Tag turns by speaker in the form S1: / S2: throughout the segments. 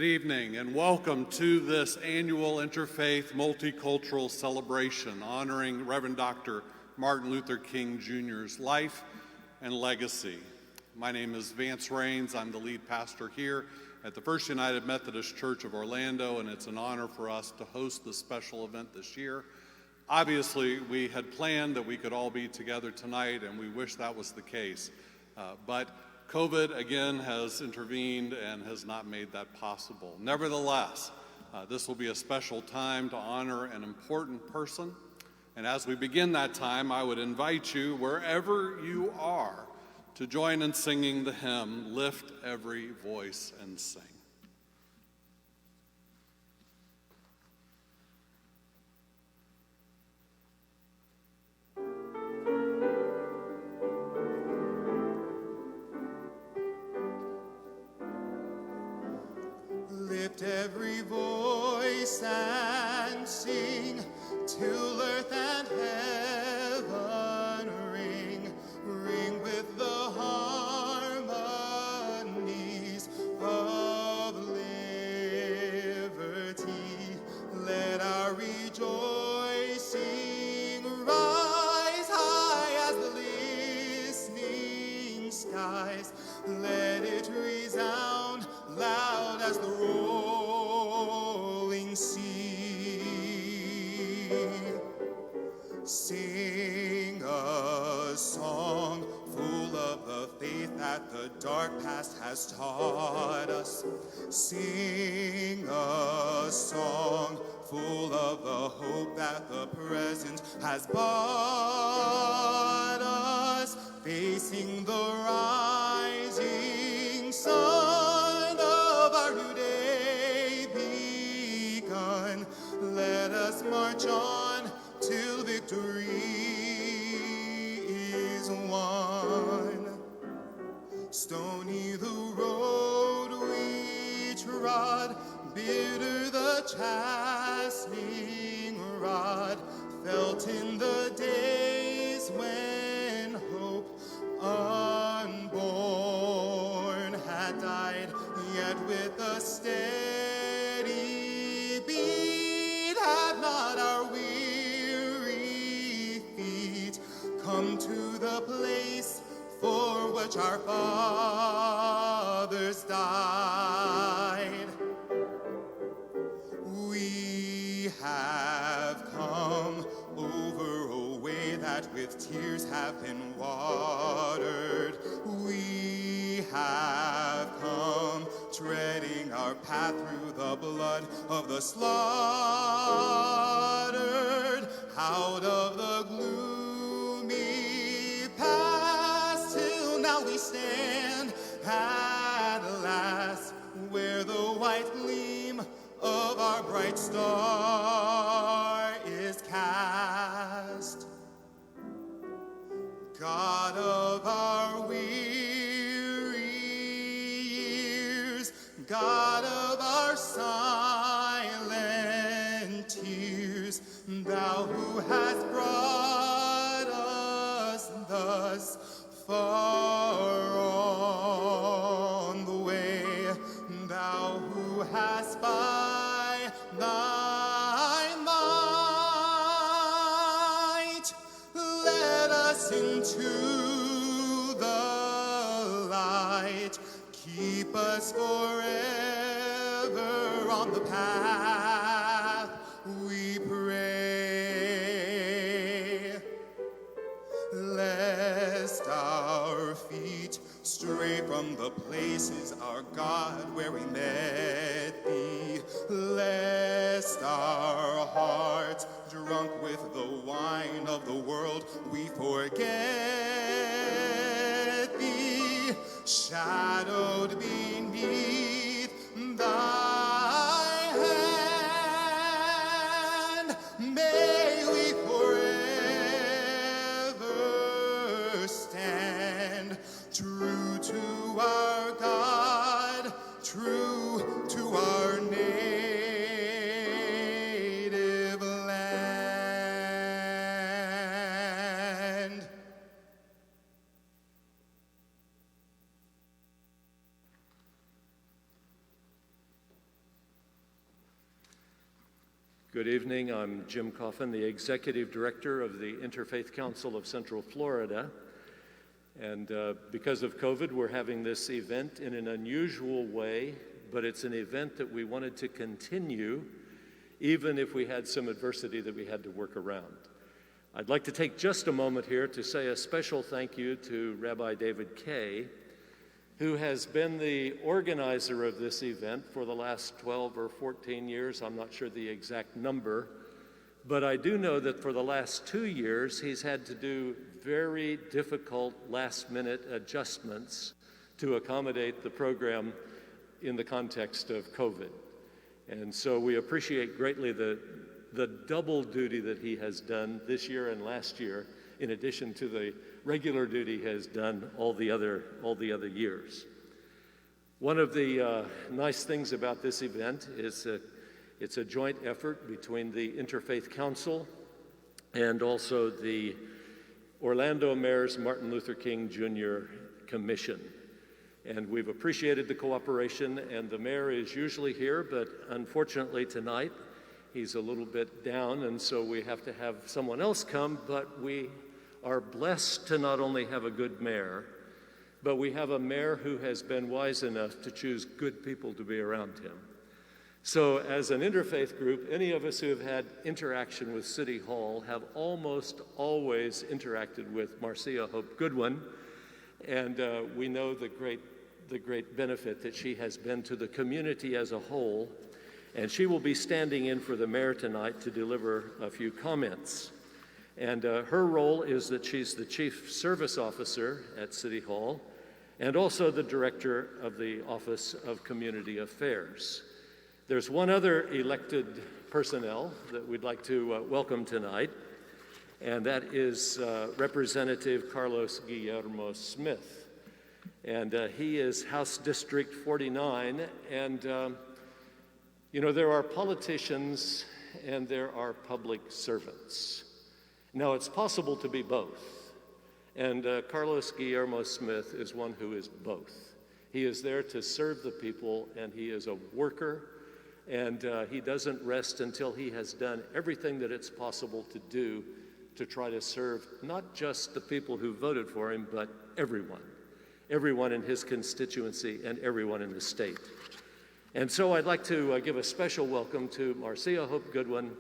S1: Good evening and welcome to this annual Interfaith Multicultural Celebration honoring Reverend Dr. Martin Luther King Jr.'s life and legacy. My name is Vance Rains. I'm the lead pastor here at the First United Methodist Church of Orlando, and it's an honor for us to host this special event this year. Obviously, we had planned that we could all be together tonight, and we wish that was the case. But COVID, again, has intervened and has not made that possible. Nevertheless, this will be a special time to honor an important person. And as we begin that time, I would invite you, wherever you are, to join in singing the hymn, Lift Every Voice and Sing.
S2: Lift every voice and sing, till earth and heaven ring, ring with the harmonies of liberty. Let our rejoicing rise high as the listening skies. Let it resound loud as the rolling sea. Sing a song full of the faith that the dark past has taught us. Sing a song full of the hope that the present has brought us. Facing the rising sun of our new day begun, let us march on till victory is won. Stony the road we trod, bitter the chastening rod, felt in the days when hope unborn had died, yet with a steady beat have not our weary feet come to the place for which our fathers died. We have come over a way that with tears have been watered. We have come treading our path through the blood of the slaughtered, out of the gloomy past till now we stand at last where the white gleam of our bright star is cast. God of our weary years, God of our silent tears, thou who hast brought us thus far on the way, thou who hast by thy might led us into the light. Keep us forever on the path, we pray, lest our feet stray from the places, our God, where we met thee, lest our hearts, drunk with the wine of the world, we forget thee, shadowed beneath thy hand. May we forever stand true to our God, true to our native land.
S3: Good evening. I'm Jim Coffin, the Executive Director of the Interfaith Council of Central Florida. And because of COVID, we're having this event in an unusual way, but it's an event that we wanted to continue even if we had some adversity that we had to work around. I'd like to take just a moment here to say a special thank you to Rabbi David Kay, who has been the organizer of this event for the last 12 or 14 years. I'm not sure the exact number, but I do know that for the last 2 years, he's had to do very difficult last-minute adjustments to accommodate the program in the context of COVID. And so we appreciate greatly the double duty that he has done this year and last year, in addition to the regular duty he has done all the other years. One of the nice things about this event is that it's a joint effort between the Interfaith Council and also the Orlando Mayor's Martin Luther King Jr. Commission. And we've appreciated the cooperation, and the mayor is usually here, but unfortunately tonight he's a little bit down, and so we have to have someone else come, but we are blessed to not only have a good mayor, but we have a mayor who has been wise enough to choose good people to be around him. So as an interfaith group, any of us who have had interaction with City Hall have almost always interacted with Marcia Hope Goodwin, and we know the great benefit that she has been to the community as a whole, and she will be standing in for the mayor tonight to deliver a few comments. And her role is that she's the Chief Service Officer at City Hall and also the Director of the Office of Community Affairs. There's one other elected personnel that we'd like to welcome tonight, and that is Representative Carlos Guillermo Smith. And he is House District 49, and you know, there are politicians and there are public servants. Now, it's possible to be both, and Carlos Guillermo Smith is one who is both. He is there to serve the people, and he is a worker, and he doesn't rest until he has done everything that it's possible to do to try to serve not just the people who voted for him, but everyone in his constituency and everyone in the state. And so I'd like to give a special welcome to Marcia Hope Goodwin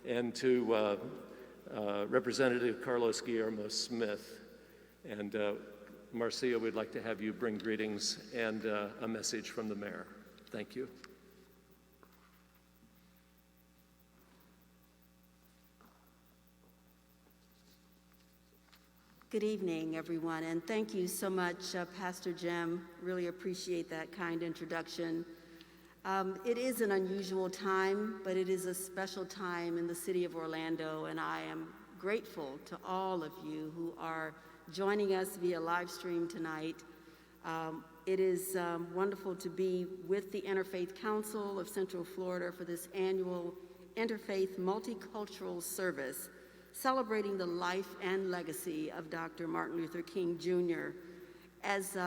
S3: and to Representative Carlos Guillermo Smith. And Marcia, we'd like to have you bring greetings and a message from the mayor. Thank you.
S4: Good evening, everyone, and thank you so much, Pastor Jim. Really appreciate that kind introduction. It is an unusual time, but it is a special time in the city of Orlando, and I am grateful to all of you who are joining us via live stream tonight. It is wonderful to be with the Interfaith Council of Central Florida for this annual Interfaith Multicultural Service, celebrating the life and legacy of Dr. Martin Luther King Jr. As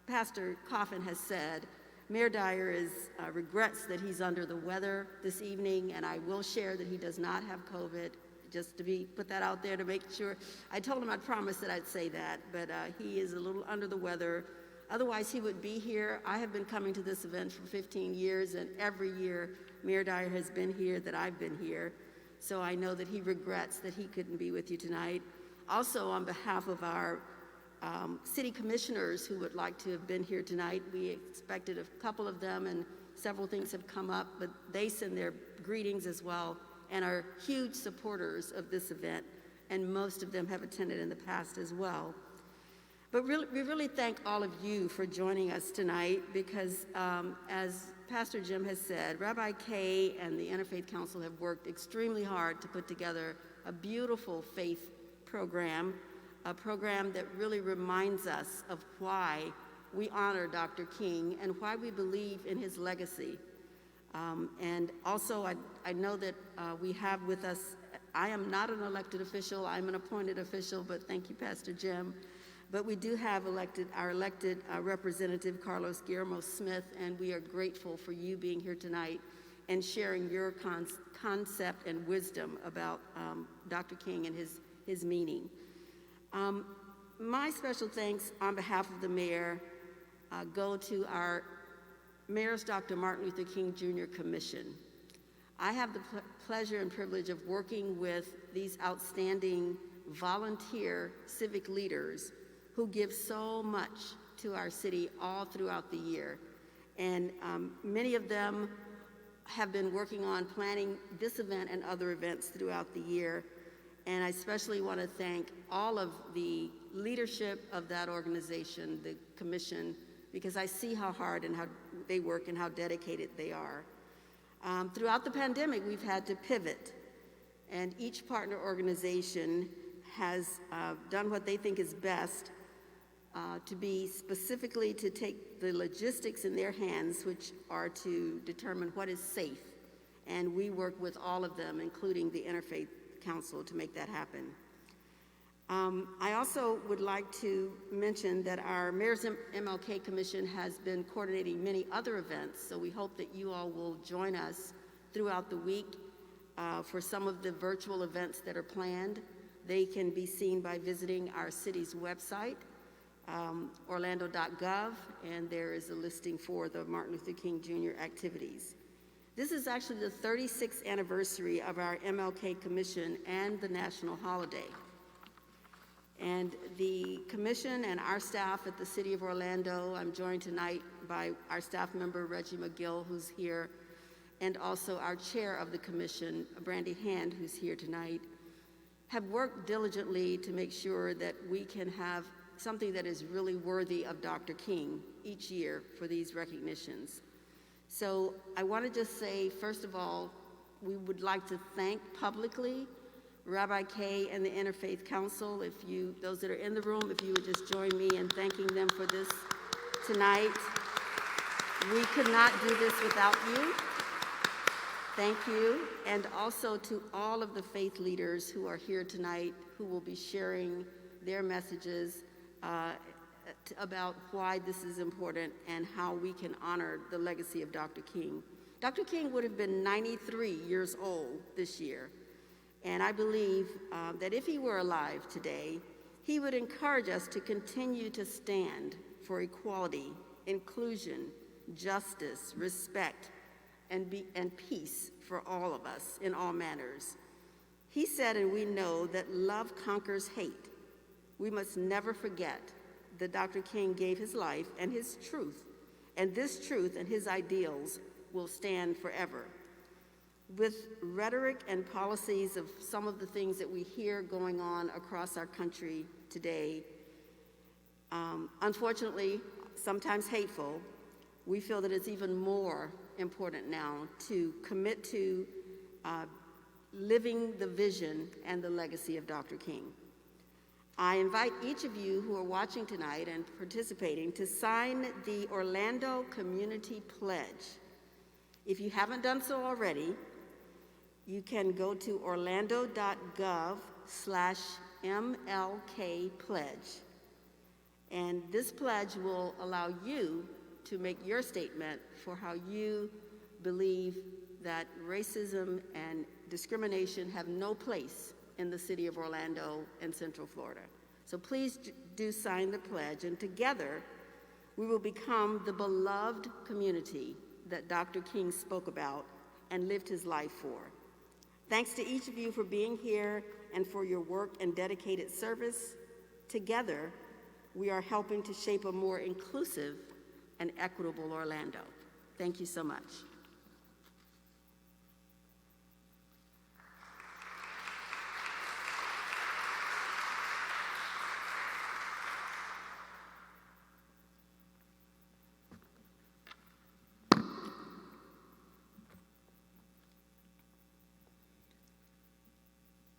S4: Pastor Coffin has said, Mayor Dyer regrets that he's under the weather this evening, and I will share that he does not have COVID, just to put that out there to make sure. I told him I'd promise that I'd say that, but he is a little under the weather. Otherwise, he would be here. I have been coming to this event for 15 years, and every year Mayor Dyer has been here that I've been here. So I know that he regrets that he couldn't be with you tonight. Also, on behalf of our city commissioners who would like to have been here tonight, we expected a couple of them, and several things have come up, but they send their greetings as well and are huge supporters of this event, and most of them have attended in the past as well. But we really thank all of you for joining us tonight because, as Pastor Jim has said, Rabbi Kay and the Interfaith Council have worked extremely hard to put together a beautiful faith program, a program that really reminds us of why we honor Dr. King and why we believe in his legacy. And also, I know that we have with us, I am not an elected official, I'm an appointed official, but thank you, Pastor Jim. But we do have our elected representative, Carlos Guillermo Smith, and we are grateful for you being here tonight and sharing your concept and wisdom about Dr. King and his meaning. My special thanks on behalf of the mayor go to our Mayor's Dr. Martin Luther King Jr. Commission. I have the pleasure and privilege of working with these outstanding volunteer civic leaders who give so much to our city all throughout the year. And many of them have been working on planning this event and other events throughout the year. And I especially want to thank all of the leadership of that organization, the commission, because I see how hard and how they work and how dedicated they are. Throughout the pandemic, we've had to pivot, and each partner organization has done what they think is best to be specifically to take the logistics in their hands, which are to determine what is safe. And we work with all of them, including the Interfaith Council, to make that happen. I also would like to mention that our Mayor's MLK Commission has been coordinating many other events, so we hope that you all will join us throughout the week for some of the virtual events that are planned. They can be seen by visiting our city's website, orlando.gov, and there is a listing for the Martin Luther King Jr. activities. This is actually the 36th anniversary of our MLK Commission and the national holiday. And the commission and our staff at the City of Orlando, I'm joined tonight by our staff member, Reggie McGill, who's here, and also our chair of the commission, Brandy Hand, who's here tonight, have worked diligently to make sure that we can have something that is really worthy of Dr. King each year for these recognitions. So I want to just say, first of all, we would like to thank publicly Rabbi Kay and the Interfaith Council. If you, those that are in the room, if you would just join me in thanking them for this tonight. We could not do this without you. Thank you. And also to all of the faith leaders who are here tonight who will be sharing their messages about why this is important and how we can honor the legacy of Dr. King. Dr. King would have been 93 years old this year. And I believe that if he were alive today, he would encourage us to continue to stand for equality, inclusion, justice, respect, and peace for all of us in all manners. He said, and we know, that love conquers hate. We must never forget that Dr. King gave his life and his truth, and this truth and his ideals will stand forever. With rhetoric and policies of some of the things that we hear going on across our country today, unfortunately, sometimes hateful, we feel that it's even more important now to commit to living the vision and the legacy of Dr. King. I invite each of you who are watching tonight and participating to sign the Orlando Community Pledge. If you haven't done so already, you can go to orlando.gov/MLK pledge. And this pledge will allow you to make your statement for how you believe that racism and discrimination have no place in the city of Orlando and Central Florida. So please do sign the pledge, and together we will become the beloved community that Dr. King spoke about and lived his life for. Thanks to each of you for being here and for your work and dedicated service. Together, we are helping to shape a more inclusive and equitable Orlando. Thank you so much.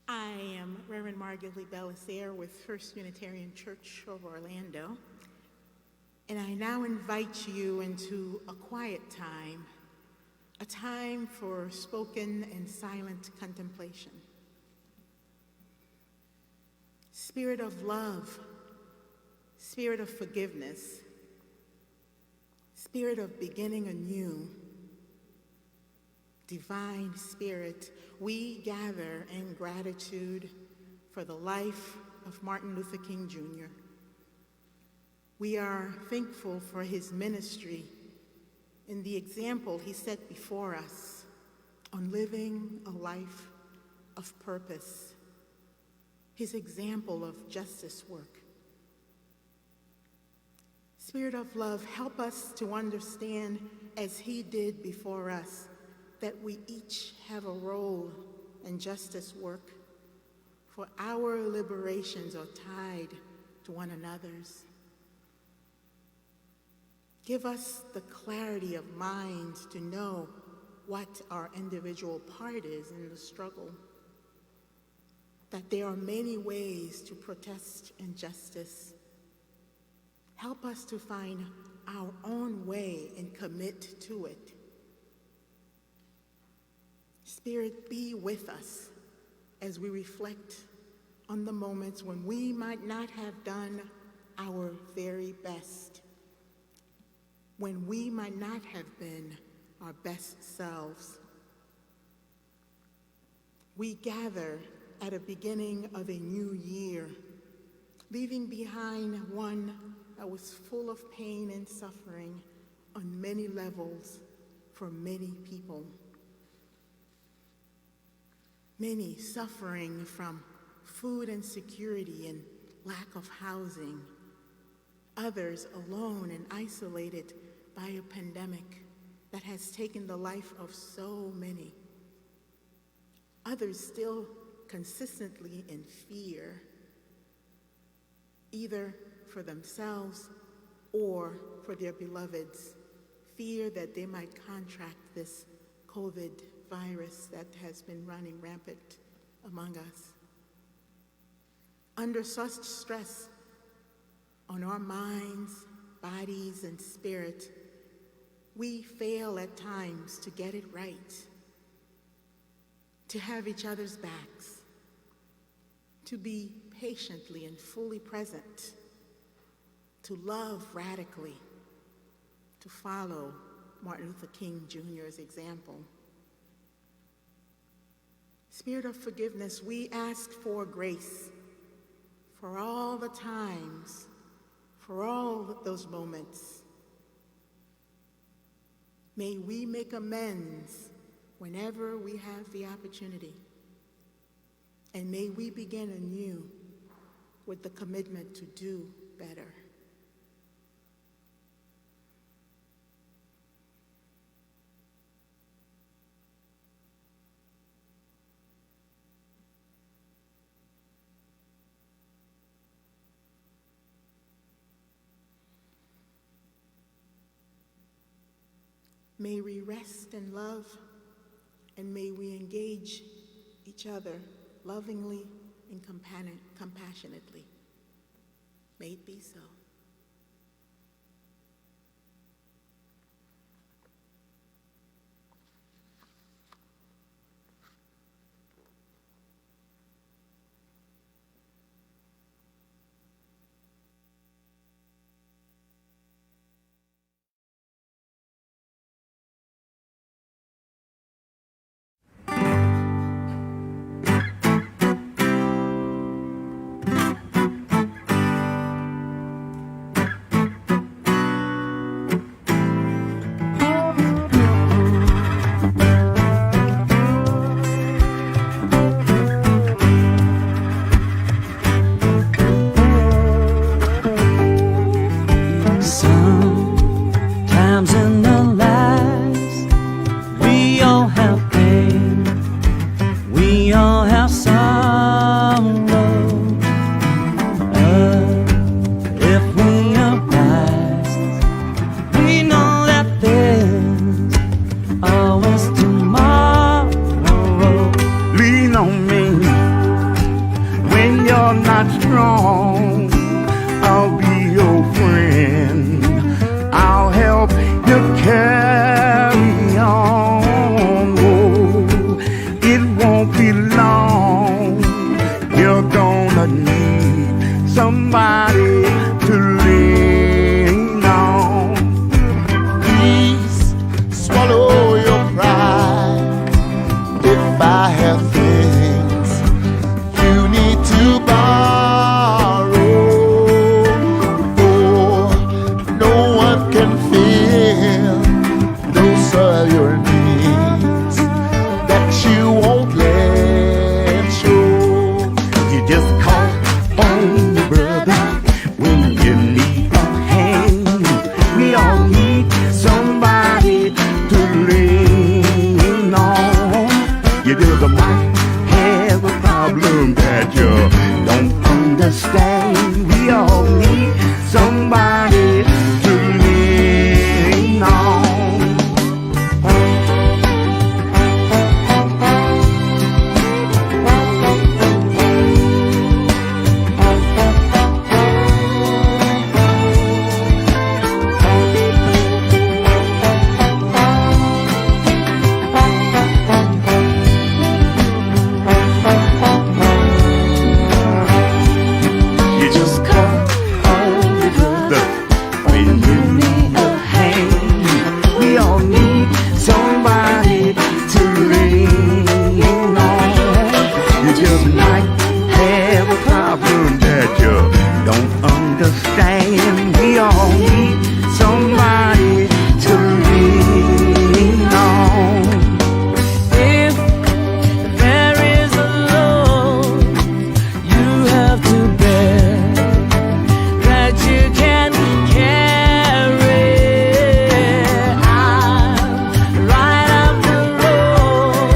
S5: I am Reverend Margaret Lee Belissaire with First Unitarian Church of Orlando, and I now invite you into a quiet time, a time for spoken and silent contemplation. Spirit of love, spirit of forgiveness, spirit of beginning anew, Divine Spirit, we gather in gratitude for the life of Martin Luther King Jr. We are thankful for his ministry and the example he set before us on living a life of purpose, his example of justice work. Spirit of love, help us to understand, as he did before us, that we each have a role in justice work, for our liberations are tied to one another's. Give us the clarity of mind to know what our individual part is in the struggle, that there are many ways to protest injustice. Help us to find our own way and commit to it. Spirit, be with us as we reflect on the moments when we might not have done our very best, when we might not have been our best selves. We gather at the beginning of a new year, leaving behind one that was full of pain and suffering on many levels for many people. Many suffering from food insecurity and lack of housing. Others alone and isolated by a pandemic that has taken the life of so many. Others still consistently in fear, either for themselves or for their beloveds, fear that they might contract this COVID virus that has been running rampant among us. Under such stress on our minds, bodies, and spirit, we fail at times to get it right, to have each other's backs, to be patiently and fully present, to love radically, to follow Martin Luther King Jr.'s example. Spirit of forgiveness, we ask for grace for all the times, for all those moments. May we make amends whenever we have the opportunity. And may we begin anew with the commitment to do better. May we rest in love, and may we engage each other lovingly and compassionately. May it be so.
S6: Swallow your pride. might have a problem that you don't understand. We all need somebody to lean on.
S7: If there is a load you have to bear that you can carry, I'm right up the road.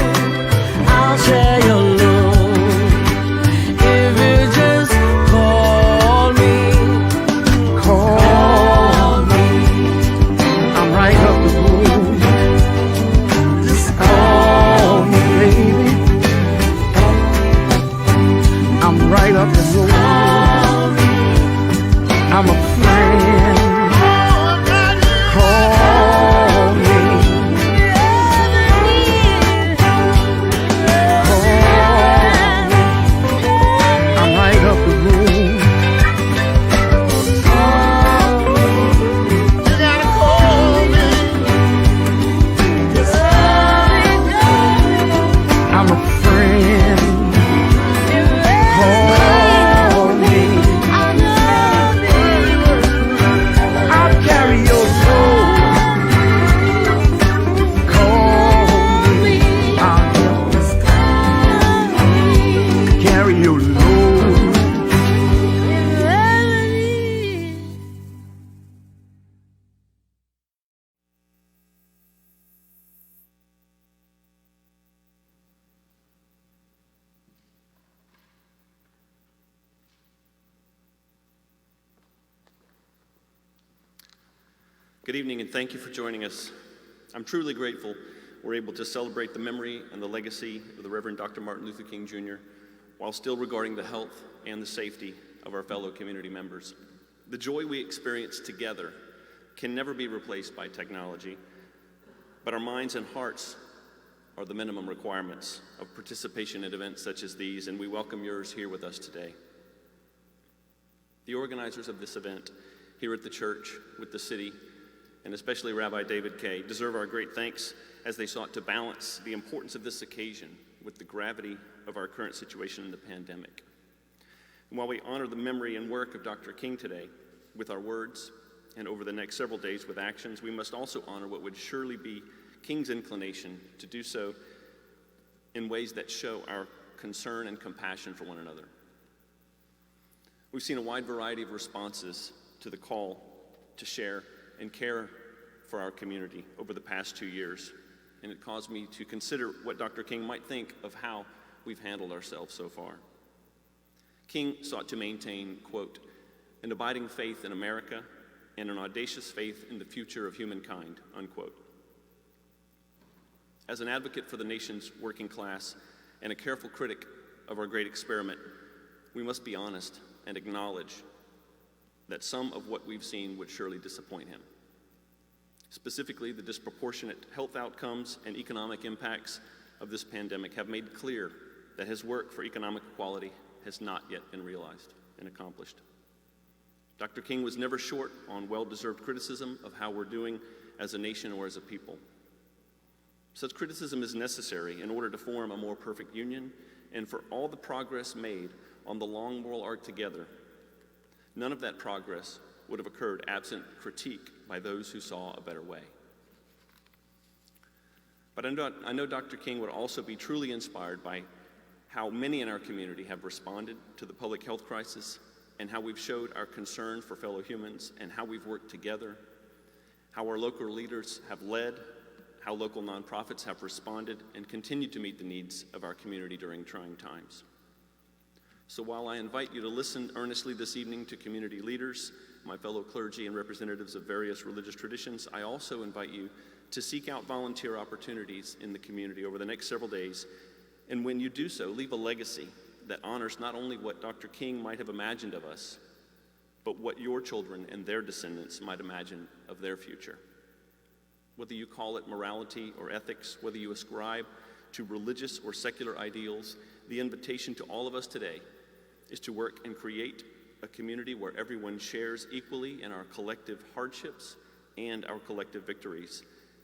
S7: I'll share your load if you just call me.
S6: Call me. I'm right up the road. Just call me, baby. I'm right up the road. I'm a friend. Call me. Call me. I'm right up the road. You gotta call me. I'm a friend. Call me. I'll carry your load. Call me. I'll help you carry your load.
S8: Good evening, and thank you for joining us. I'm truly grateful we're able to celebrate the memory and the legacy of the Reverend Dr. Martin Luther King Jr. while still regarding the health and the safety of our fellow community members. The joy we experience together can never be replaced by technology, but our minds and hearts are the minimum requirements of participation in events such as these, and we welcome yours here with us today. The organizers of this event here at the church, with the city, and especially Rabbi David Kay, deserve our great thanks as they sought to balance the importance of this occasion with the gravity of our current situation in the pandemic. And while we honor the memory and work of Dr. King today with our words and over the next several days with actions, we must also honor what would surely be King's inclination to do so in ways that show our concern and compassion for one another. We've seen a wide variety of responses to the call to share and care for our community over the past 2 years, and it caused me to consider what Dr. King might think of how we've handled ourselves so far. King sought to maintain, quote, an abiding faith in America and an audacious faith in the future of humankind, unquote. As an advocate for the nation's working class and a careful critic of our great experiment, we must be honest and acknowledge that some of what we've seen would surely disappoint him. Specifically, the disproportionate health outcomes and economic impacts of this pandemic have made clear that his work for economic equality has not yet been realized and accomplished. Dr. King was never short on well-deserved criticism of how we're doing as a nation or as a people. Such criticism is necessary in order to form a more perfect union and for all the progress made on the long moral arc together. None of that progress would have occurred absent critique by those who saw a better way. But I know Dr. King would also be truly inspired by how many in our community have responded to the public health crisis and how we've showed our concern for fellow humans and how we've worked together, how our local leaders have led, how local nonprofits have responded and continued to meet the needs of our community during trying times. So while I invite you to listen earnestly this evening to community leaders, my fellow clergy and representatives of various religious traditions, I also invite you to seek out volunteer opportunities in the community over the next several days. And when you do so, leave a legacy that honors not only what Dr. King might have imagined of us, but what your children and their descendants might imagine of their future. Whether you call it morality or ethics, whether you ascribe to religious or secular ideals, the invitation to all of us today is to work and create a community where everyone shares equally in our collective hardships and our collective victories,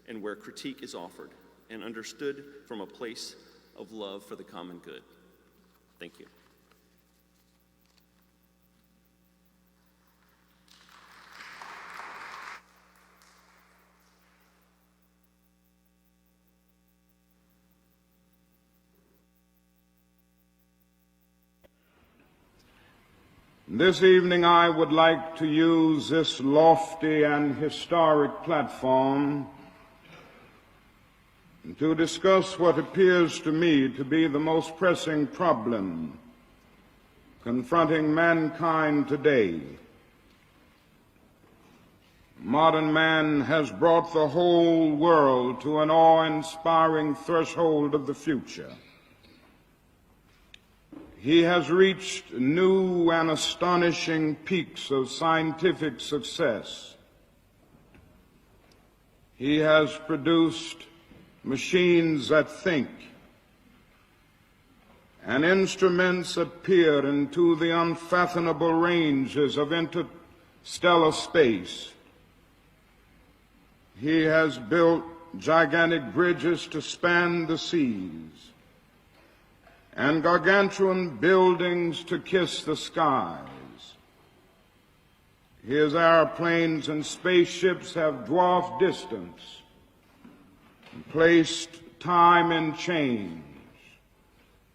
S8: and where critique is offered and understood from a place of love for the common good. Thank you. Thank you.
S9: This evening I would like to use this lofty and historic platform to discuss what appears to me to be the most pressing problem confronting mankind today. Modern man has brought the whole world to an awe-inspiring threshold of the future. He has reached new and astonishing peaks of scientific success. He has produced machines that think, and instruments that peer into the unfathomable ranges of interstellar space. He has built gigantic bridges to span the seas, and gargantuan buildings to kiss the skies. His airplanes and spaceships have dwarfed distance and placed time in change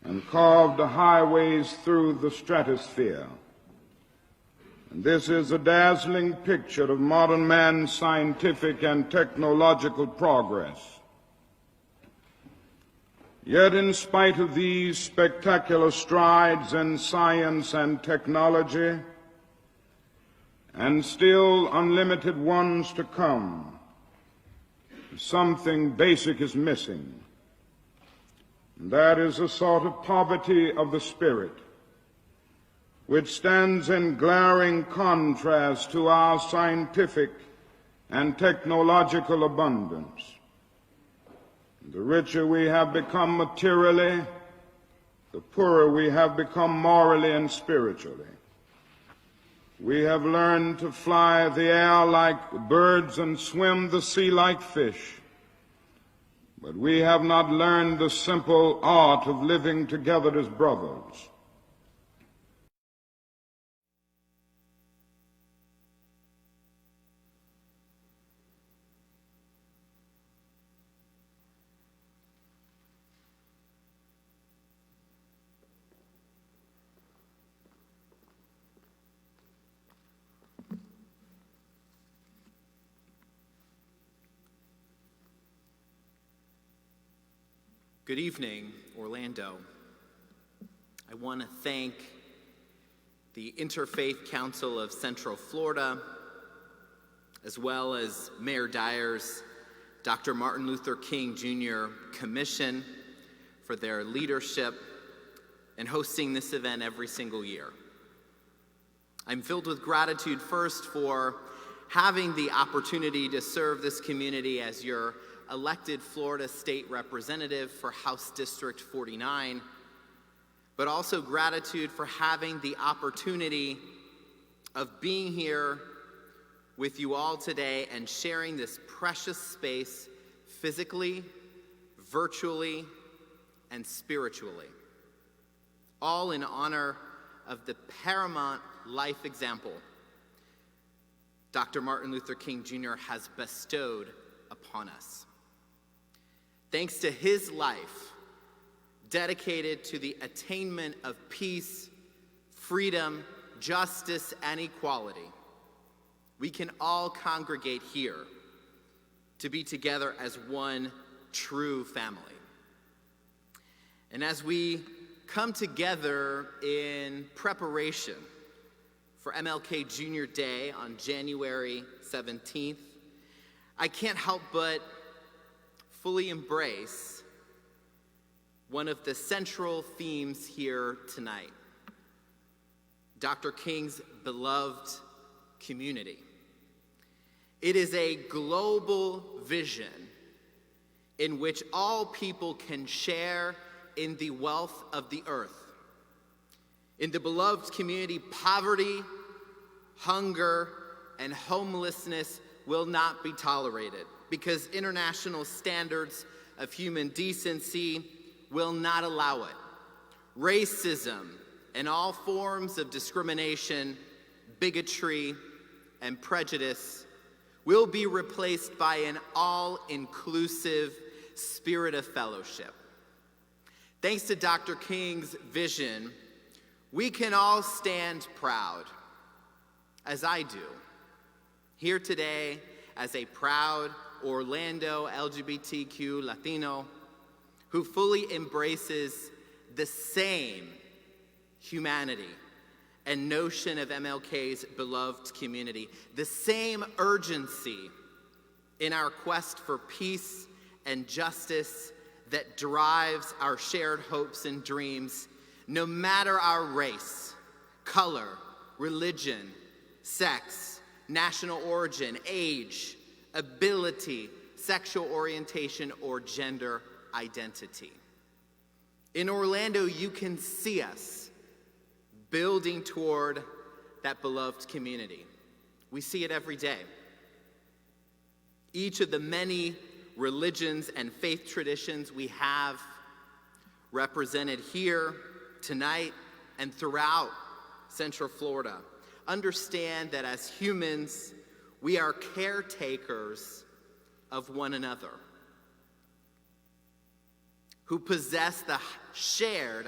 S9: and carved the highways through the stratosphere. And this is a dazzling picture of modern man's scientific and technological progress. Yet in spite of these spectacular strides in science and technology, and still unlimited ones to come, something basic is missing. And that is a sort of poverty of the spirit, which stands in glaring contrast to our scientific and technological abundance. The richer we have become materially, the poorer we have become morally and spiritually. We have learned to fly the air like birds and swim the sea like fish, but we have not learned the simple art of living together as brothers.
S10: Good evening, Orlando. I want to thank the Interfaith Council of Central Florida, as well as Mayor Dyer's Dr. Martin Luther King Jr. Commission for their leadership in hosting this event every single year. I'm filled with gratitude first for having the opportunity to serve this community as your elected Florida State Representative for House District 49, but also gratitude for having the opportunity of being here with you all today and sharing this precious space physically, virtually, and spiritually, all in honor of the paramount life example Dr. Martin Luther King Jr. has bestowed upon us. Thanks to his life, dedicated to the attainment of peace, freedom, justice, and equality, we can all congregate here to be together as one true family. And as we come together in preparation for MLK Jr. Day on January 17th, I can't help but fully embrace one of the central themes here tonight: Dr. King's beloved community. It is a global vision in which all people can share in the wealth of the earth. In the beloved community, poverty, hunger, and homelessness will not be tolerated, because international standards of human decency will not allow it. racism, and all forms of discrimination, bigotry, and prejudice will be replaced by an all-inclusive spirit of fellowship. Thanks to Dr. King's vision, we can all stand proud, as I do, here today as a proud Orlando LGBTQ Latino who fully embraces the same humanity and notion of MLK's beloved community, the same urgency in our quest for peace and justice that drives our shared hopes and dreams, no matter our race, color, religion, sex, national origin, age, ability, sexual orientation, or gender identity. In Orlando, you can see us building toward that beloved community. We see it every day. Each of the many religions and faith traditions we have represented here tonight and throughout Central Florida understand that as humans, we are caretakers of one another, who possess the shared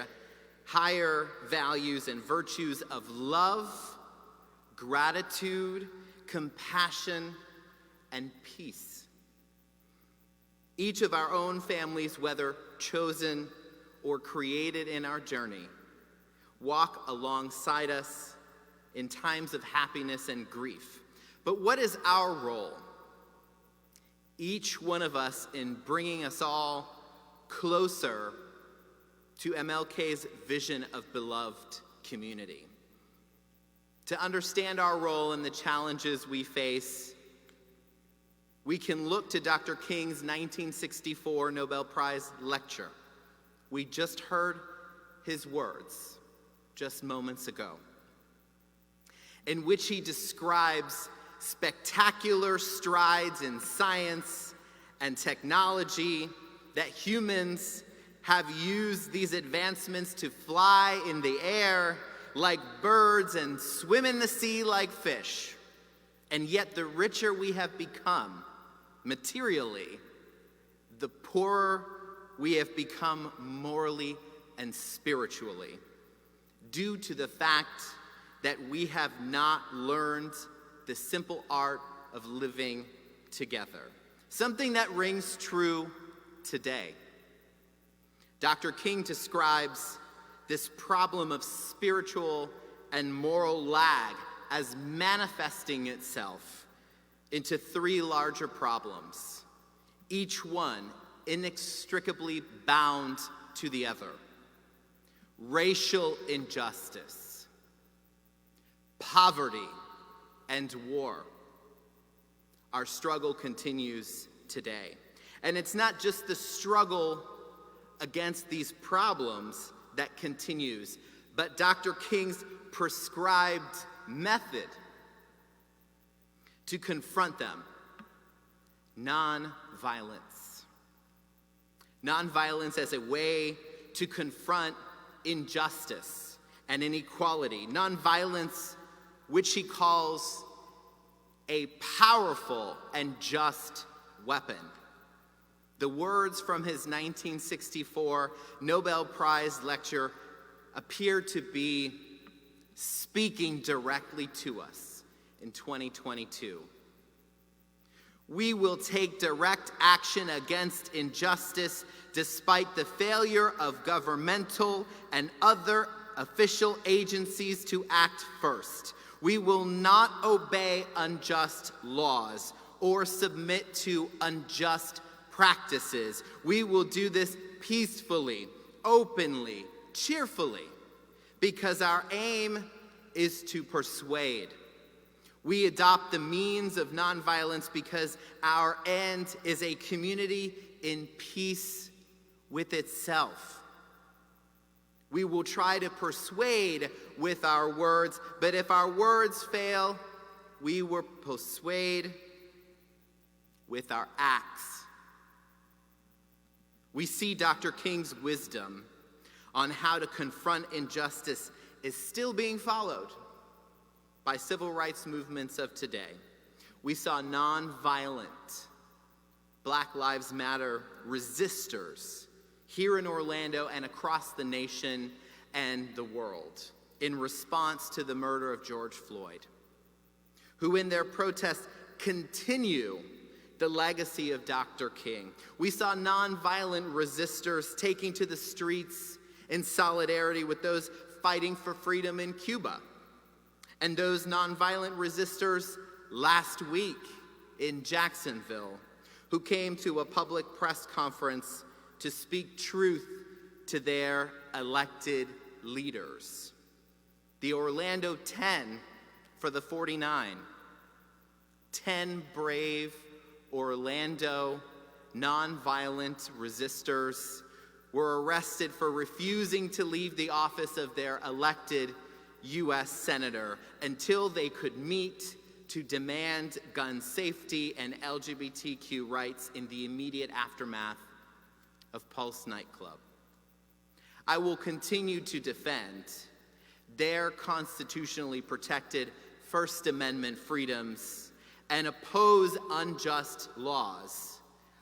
S10: higher values and virtues of love, gratitude, compassion, and peace. Each of our own families, whether chosen or created in our journey, walk alongside us in times of happiness and grief. But what is our role? Each one of us in bringing us all closer to MLK's vision of beloved community. To understand our role and the challenges we face, we can look to Dr. King's 1964 Nobel Prize lecture. We just heard his words just moments ago, in which he describes spectacular strides in science and technology, that humans have used these advancements to fly in the air like birds and swim in the sea like fish. And yet the richer we have become materially, the poorer we have become morally and spiritually, due to the fact that we have not learned the simple art of living together. Something that rings true today. Dr. King describes this problem of spiritual and moral lag as manifesting itself into three larger problems, each one inextricably bound to the other. Racial injustice, poverty, and war. Our struggle continues today. And it's not just the struggle against these problems that continues, but Dr. King's prescribed method to confront them: nonviolence. Nonviolence as a way to confront injustice and inequality. Nonviolence, which he calls a powerful and just weapon. The words from his 1964 Nobel Prize lecture appear to be speaking directly to us in 2022. We will take direct action against injustice despite the failure of governmental and other official agencies to act first. We will not obey unjust laws or submit to unjust practices. We will do this peacefully, openly, cheerfully, because our aim is to persuade. We adopt the means of nonviolence because our end is a community in peace with itself. We will try to persuade with our words, but if our words fail, we will persuade with our acts. We see Dr. King's wisdom on how to confront injustice is still being followed by civil rights movements of today. We saw nonviolent Black Lives Matter resistors here in Orlando and across the nation and the world in response to the murder of George Floyd, who in their protests continue the legacy of Dr. King. We saw nonviolent resistors taking to the streets in solidarity with those fighting for freedom in Cuba, and those nonviolent resistors last week in Jacksonville, who came to a public press conference to speak truth to their elected leaders. The Orlando 10 for the 49. 10 brave Orlando nonviolent resistors were arrested for refusing to leave the office of their elected U.S. Senator until they could meet to demand gun safety and LGBTQ rights in the immediate aftermath of Pulse nightclub. I will continue to defend their constitutionally protected First Amendment freedoms and oppose unjust laws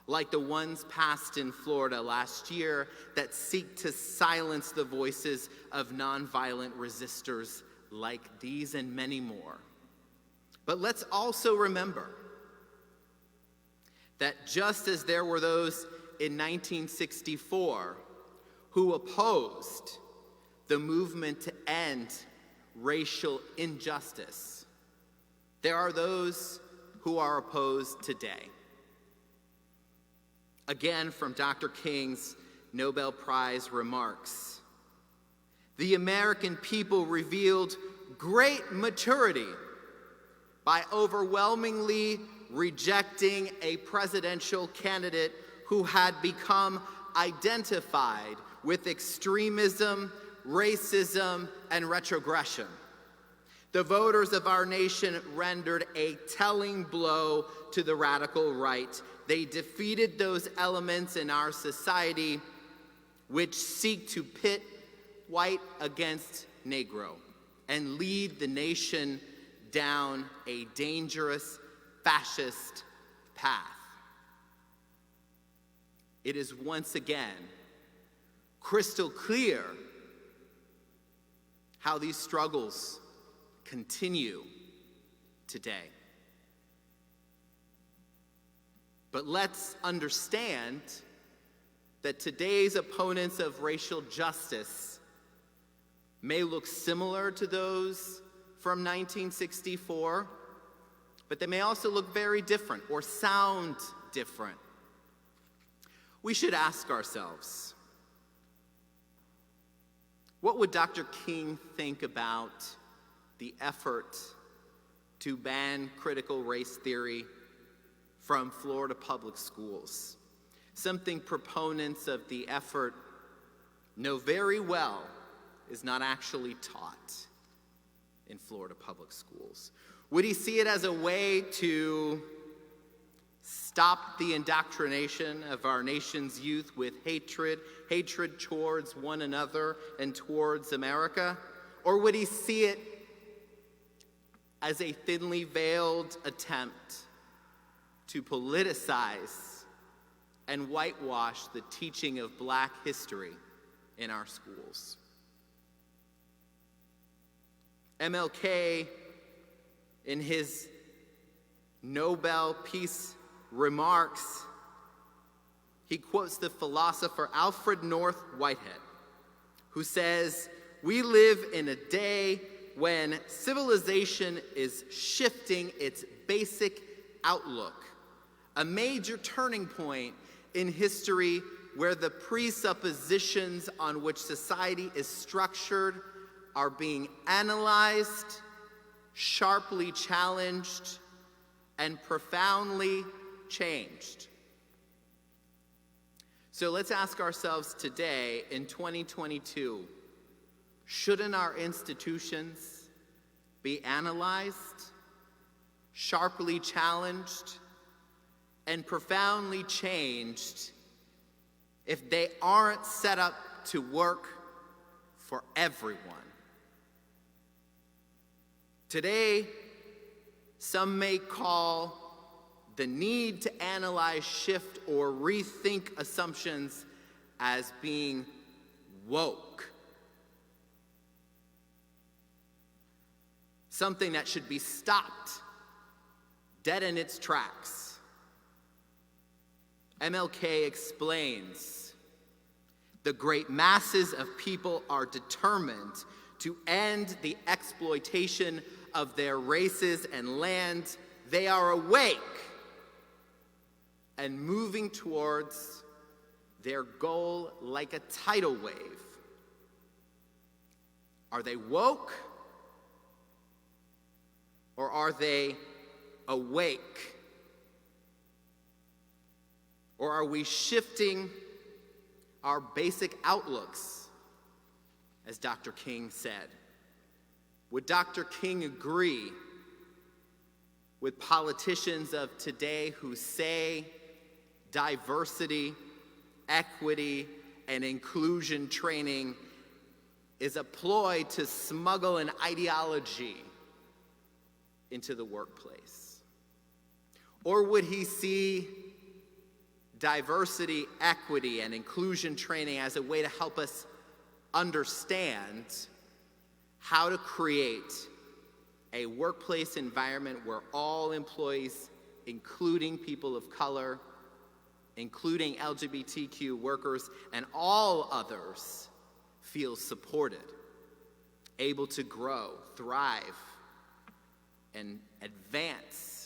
S10: like the ones passed in Florida last year that seek to silence the voices of nonviolent resistors like these and many more. But let's also remember that just as there were those in 1964 who opposed the movement to end racial injustice, there are those who are opposed today. Again, from Dr. King's Nobel Prize remarks, the American people revealed great maturity by overwhelmingly rejecting a presidential candidate who had become identified with extremism, racism, and retrogression. The voters of our nation rendered a telling blow to the radical right. They defeated those elements in our society which seek to pit white against Negro and lead the nation down a dangerous fascist path. It is once again crystal clear how these struggles continue today. But let's understand that today's opponents of racial justice may look similar to those from 1964, but they may also look very different or sound different. We should ask ourselves, what would Dr. King think about the effort to ban critical race theory from Florida public schools? Something proponents of the effort know very well is not actually taught in Florida public schools. Would he see it as a way to stop the indoctrination of our nation's youth with hatred towards one another and towards America? Or would he see it as a thinly veiled attempt to politicize and whitewash the teaching of Black history in our schools? MLK, in his Nobel Peace remarks, he quotes the philosopher Alfred North Whitehead, who says, "We live in a day when civilization is shifting its basic outlook, a major turning point in history where the presuppositions on which society is structured are being analyzed, sharply challenged, and profoundly changed." So let's ask ourselves today, in 2022, shouldn't our institutions be analyzed, sharply challenged, and profoundly changed if they aren't set up to work for everyone. Today, some may call the need to analyze, shift, or rethink assumptions as being woke. Something that should be stopped dead in its tracks. MLK explains, the great masses of people are determined to end the exploitation of their races and lands. They are awake and moving towards their goal like a tidal wave. Are they woke? Or are they awake? Or are we shifting our basic outlooks, as Dr. King said? Would Dr. King agree with politicians of today who say diversity, equity, and inclusion training is a ploy to smuggle an ideology into the workplace? Or would he see diversity, equity, and inclusion training as a way to help us understand how to create a workplace environment where all employees, including people of color, including LGBTQ workers, and all others, feel supported, able to grow, thrive, and advance?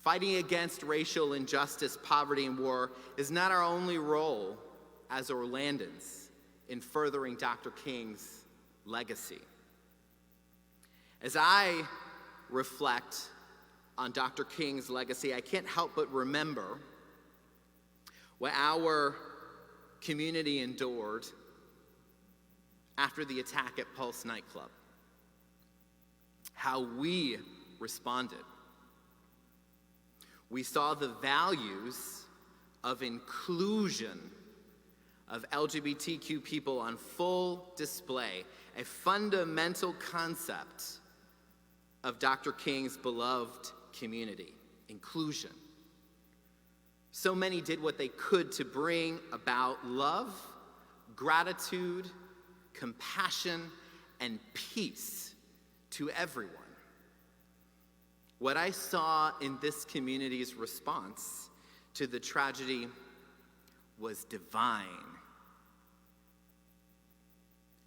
S10: Fighting against racial injustice, poverty, and war is not our only role as Orlandans in furthering Dr. King's legacy. As I reflect on Dr. King's legacy, I can't help but remember what our community endured after the attack at Pulse nightclub, how we responded. We saw the values of inclusion of LGBTQ people on full display, a fundamental concept of Dr. King's beloved community, inclusion. So many did what they could to bring about love, gratitude, compassion, and peace to everyone. What I saw in this community's response to the tragedy was divine.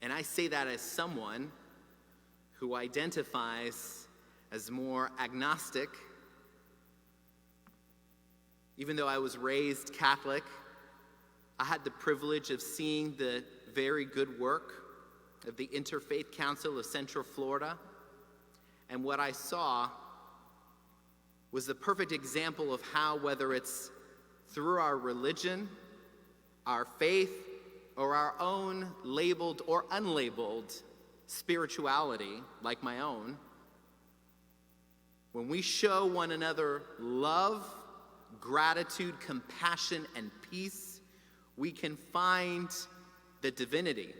S10: And I say that as someone who identifies as more agnostic. Even though I was raised Catholic, I had the privilege of seeing the very good work of the Interfaith Council of Central Florida. And what I saw was the perfect example of how, whether it's through our religion, our faith, or our own labeled or unlabeled spirituality, like my own, when we show one another love, gratitude, compassion, and peace, we can find the divinity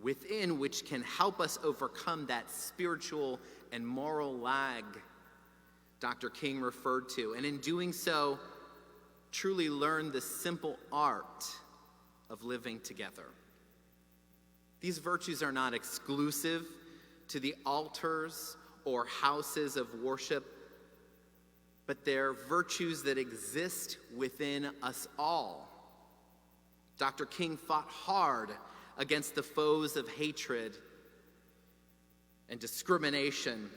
S10: within, which can help us overcome that spiritual and moral lag Dr. King referred to, and in doing so, truly learn the simple art of living together. These virtues are not exclusive to the altars or houses of worship, but they're virtues that exist within us all. Dr. King fought hard against the foes of hatred and discrimination,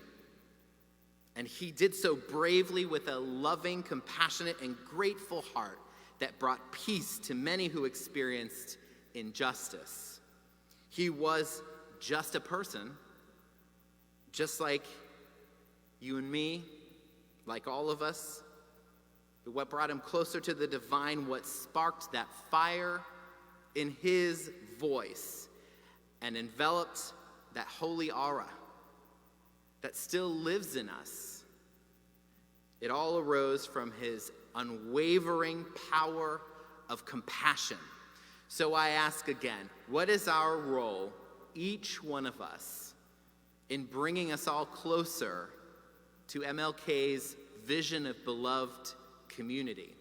S10: and he did so bravely with a loving, compassionate, and grateful heart that brought peace to many who experienced injustice. He was just a person, just like you and me, like all of us. But what brought him closer to the divine, what sparked that fire in his voice and enveloped that holy aura that still lives in us, it all arose from his unwavering power of compassion. So I ask again, what is our role, each one of us, in bringing us all closer to MLK's vision of beloved community?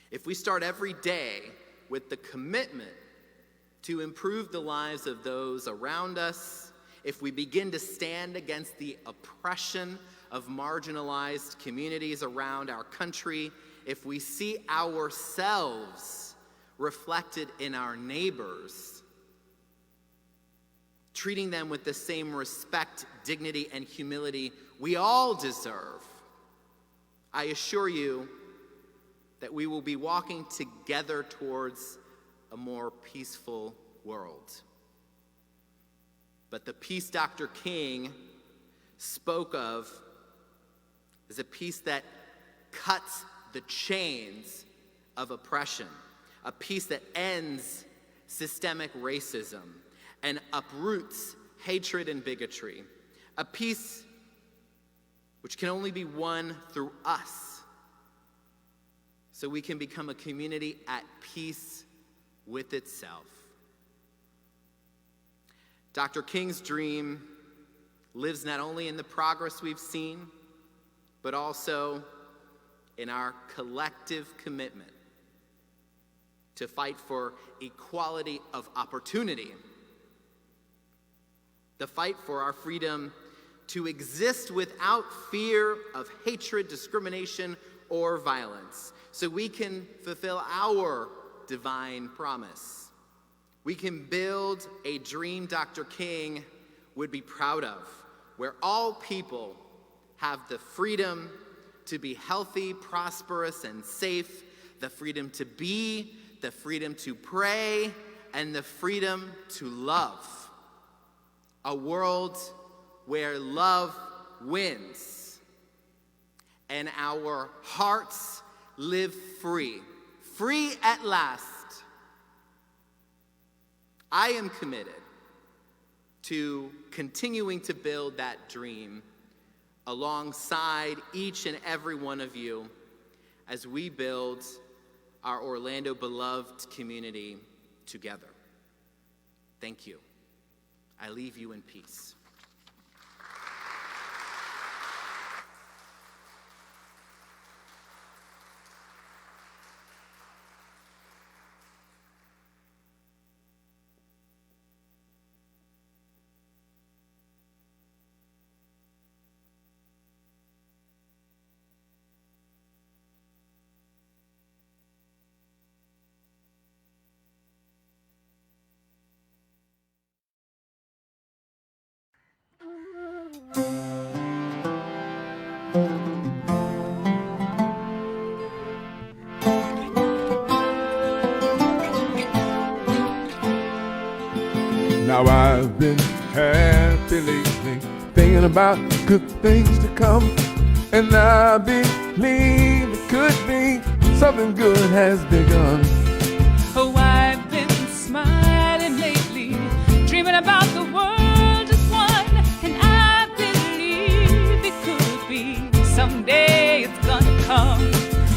S10: If we start every day with the commitment to improve the lives of those around us, if we begin to stand against the oppression of marginalized communities around our country, if we see ourselves reflected in our neighbors, treating them with the same respect, dignity, and humility we all deserve, I assure you that we will be walking together towards a more peaceful world. But the peace Dr. King spoke of is a peace that cuts the chains of oppression, a peace that ends systemic racism and uproots hatred and bigotry, a peace which can only be won through us, so we can become a community at peace with itself. Dr. King's dream lives not only in the progress we've seen, but also in our collective commitment to fight for equality of opportunity, the fight for our freedom to exist without fear of hatred, discrimination, or violence, so we can fulfill our divine promise. We can build a dream Dr. King would be proud of, where all people have the freedom to be healthy, prosperous, and safe, the freedom to be, the freedom to pray, and the freedom to love. A world where love wins and our hearts live free, free at last. I am committed to continuing to build that dream alongside each and every one of you as we build our Orlando beloved community together. Thank you. I leave you in peace.
S11: Now I've been happy lately, thinking about good things to come, and I believe it could be something good has begun.
S6: Oh, I've been smiling lately, dreaming about the world as one, and I believe it could be someday it's gonna come.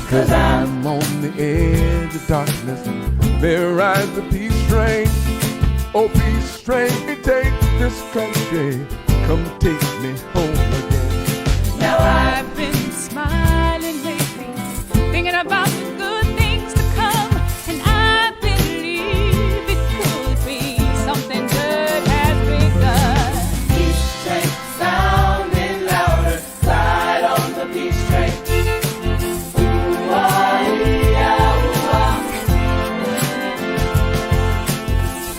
S11: 'Cause I'm on the edge of darkness, there rides the peace train. Oh, peace train, take this country, come take me home again.
S6: Now I've been smiling lately, thinking about the good things to come, and I believe it could be something good has begun.
S7: Peace train sounding louder, ride on the peace train. Ooh-ah-ee-ah, ooh-ah.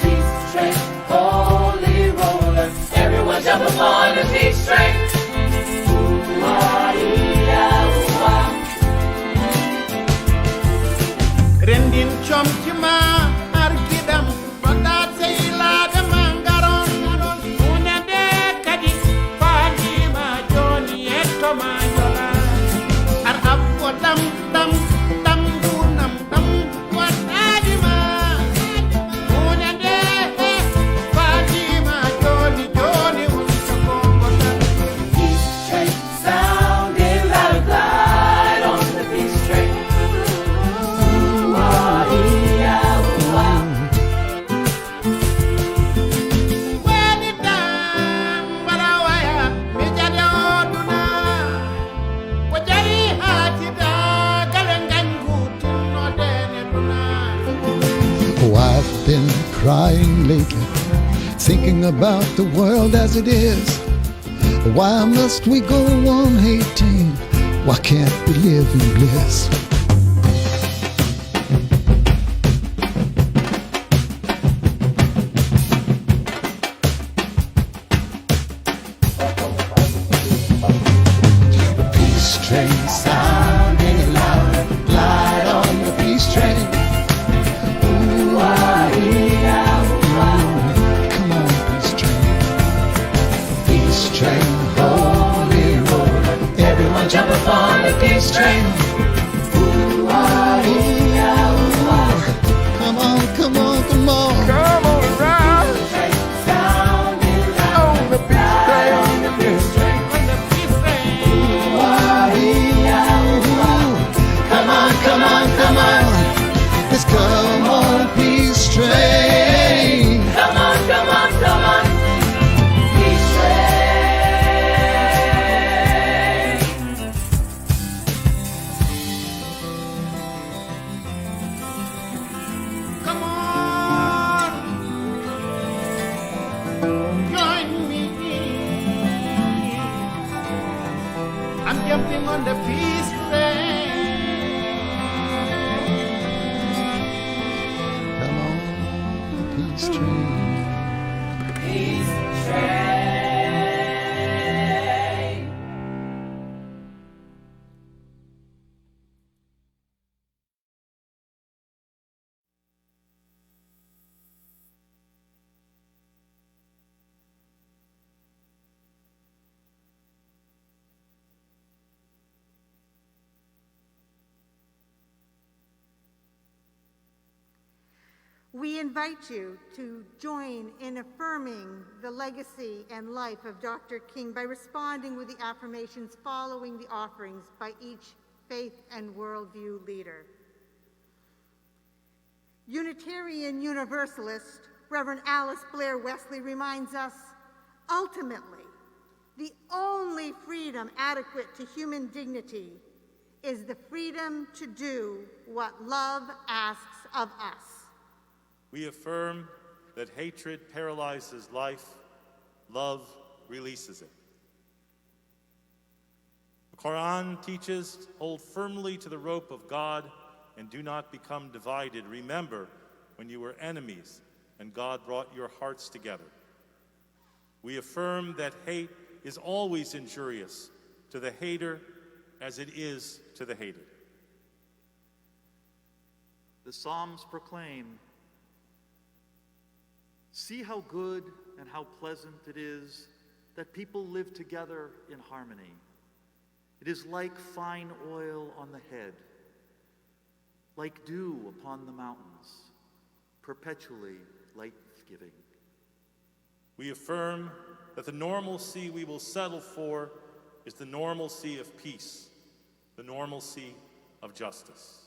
S7: Peace train, holy roller, everyone jump upon the peace train. Ooh-ah-ee-ah, ooh-ah.
S12: I've been crying lately, thinking about the world as it is. Why must we go on hating? Why can't we live in bliss? The peace train sounding loud, glide on the peace train. Ooh, ah, come on, peace train. Peace train, holy road. Everyone jump upon the peace train. Ooh, ah, come on, come on, come on.
S11: Come on and ride on the peace train.
S12: Ooh, ah, come on, come on, come on. Let's come on, peace train.
S7: Come on, come on, come on. Peace
S2: Come on, join me. I'm jumping on the peace train.
S12: Come on, peace train.
S7: Peace train.
S5: We invite you to join in affirming the legacy and life of Dr. King by responding with the affirmations following the offerings by each faith and worldview leader. Unitarian Universalist Reverend Alice Blair Wesley reminds us, ultimately, the only freedom adequate to human dignity is the freedom to do what love asks of us.
S13: We affirm that hatred paralyzes life, love releases it. The Quran teaches, hold firmly to the rope of God and do not become divided. Remember when you were enemies and God brought your hearts together. We affirm that hate is always injurious to the hater as it is to the hated.
S14: The Psalms proclaim, "See how good and how pleasant it is that people live together in harmony. It is like fine oil on the head, like dew upon the mountains, perpetually life-giving."
S13: We affirm that the normalcy we will settle for is the normalcy of peace, the normalcy of justice.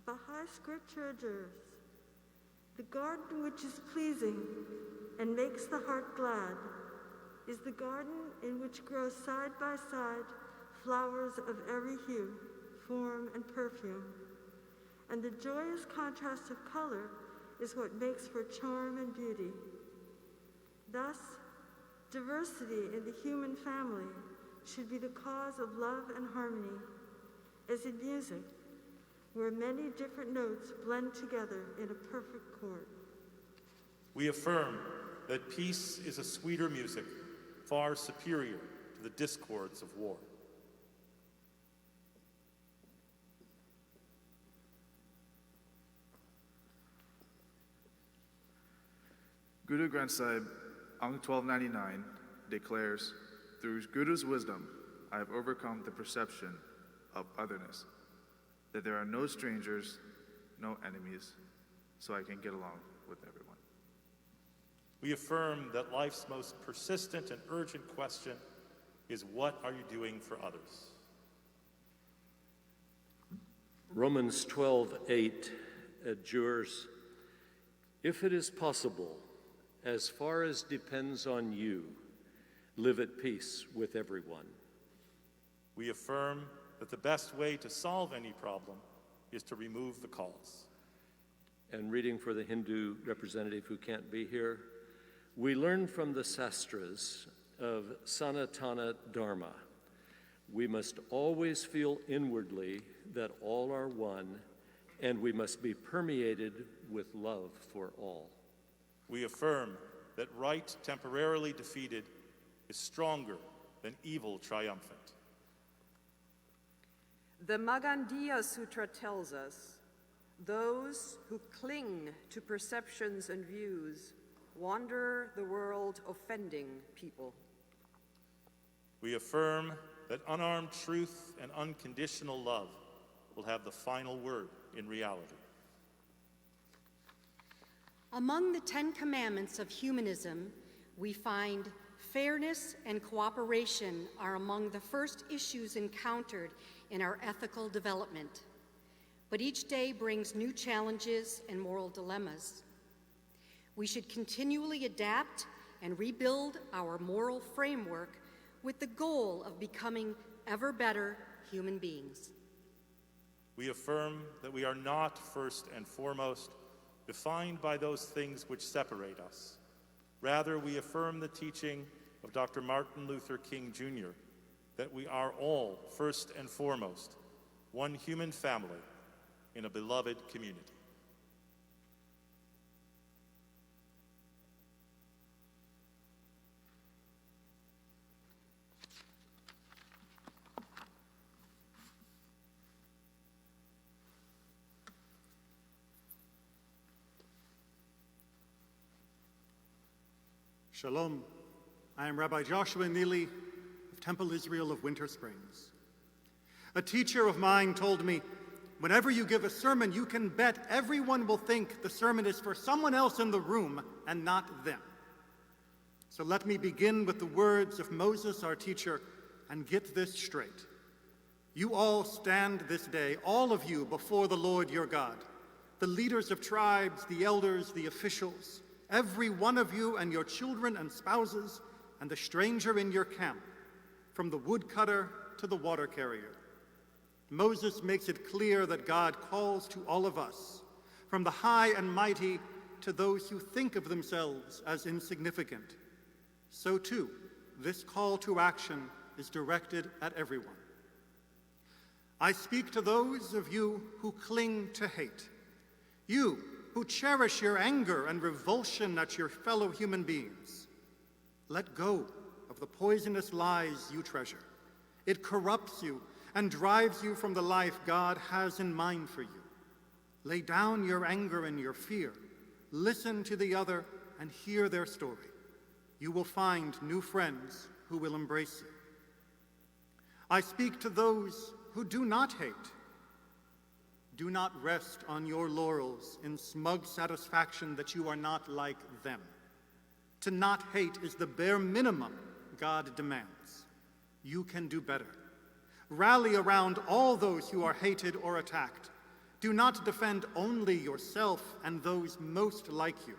S15: Baha'i scripture adjures, "The garden which is pleasing and makes the heart glad is the garden in which grow side by side flowers of every hue, form, and perfume. And the joyous contrast of color is what makes for charm and beauty. Thus, diversity in the human family should be the cause of love and harmony, as in music, where many different notes blend together in a perfect chord."
S13: We affirm that peace is a sweeter music, far superior to the discords of war.
S16: Guru Granth Sahib, Ang 1299, declares, "Through Guru's wisdom, I have overcome the perception of otherness, that there are no strangers, no enemies, so I can get along with everyone."
S13: We affirm that life's most persistent and urgent question is, what are you doing for others?
S3: Romans 12:8 adjures, "If it is possible, as far as depends on you, live at peace with everyone."
S13: We affirm that the best way to solve any problem is to remove the cause.
S3: And reading for the Hindu representative who can't be here, we learn from the Sastras of Sanatana Dharma. We must always feel inwardly that all are one, and we must be permeated with love for all.
S13: We affirm that right temporarily defeated is stronger than evil triumphant.
S17: The Magandiya Sutra tells us, those who cling to perceptions and views wander the world offending people.
S13: We affirm that unarmed truth and unconditional love will have the final word in reality.
S18: Among the 10 Commandments of humanism, we find fairness and cooperation are among the first issues encountered in our ethical development. But each day brings new challenges and moral dilemmas. We should continually adapt and rebuild our moral framework with the goal of becoming ever better human beings.
S13: We affirm that we are not first and foremost defined by those things which separate us. Rather, we affirm the teaching of Dr. Martin Luther King Jr., that we are all first and foremost one human family in a beloved community.
S19: Shalom. I am Rabbi Joshua Neely of Temple Israel of Winter Springs. A teacher of mine told me, whenever you give a sermon, you can bet everyone will think the sermon is for someone else in the room and not them. So let me begin with the words of Moses, our teacher, and get this straight. You all stand this day, all of you, before the Lord your God, the leaders of tribes, the elders, the officials, every one of you and your children and spouses, and the stranger in your camp, from the woodcutter to the water carrier. Moses makes it clear that God calls to all of us, from the high and mighty to those who think of themselves as insignificant. So too, this call to action is directed at everyone. I speak to those of you who cling to hate, you who cherish your anger and revulsion at your fellow human beings. Let go of the poisonous lies you treasure. It corrupts you and drives you from the life God has in mind for you. Lay down your anger and your fear. Listen to the other and hear their story. You will find new friends who will embrace you. I speak to those who do not hate. Do not rest on your laurels in smug satisfaction that you are not like them. To not hate is the bare minimum God demands. You can do better. Rally around all those who are hated or attacked. Do not defend only yourself and those most like you.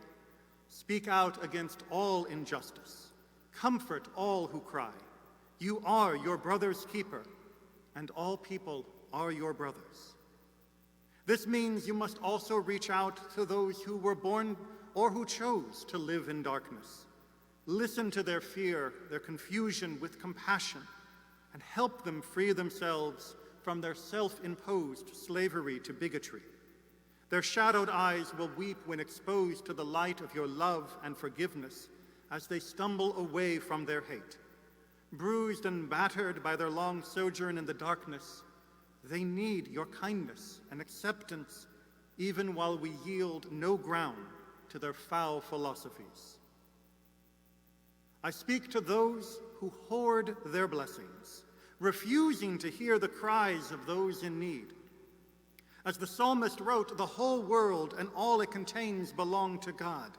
S19: Speak out against all injustice. Comfort all who cry. You are your brother's keeper, and all people are your brothers. This means you must also reach out to those who were born or who chose to live in darkness. Listen to their fear, their confusion with compassion, and help them free themselves from their self-imposed slavery to bigotry. Their shadowed eyes will weep when exposed to the light of your love and forgiveness as they stumble away from their hate. Bruised and battered by their long sojourn in the darkness, they need your kindness and acceptance, even while we yield no ground to their foul philosophies. I speak to those who hoard their blessings, refusing to hear the cries of those in need. As the psalmist wrote, the whole world and all it contains belong to God.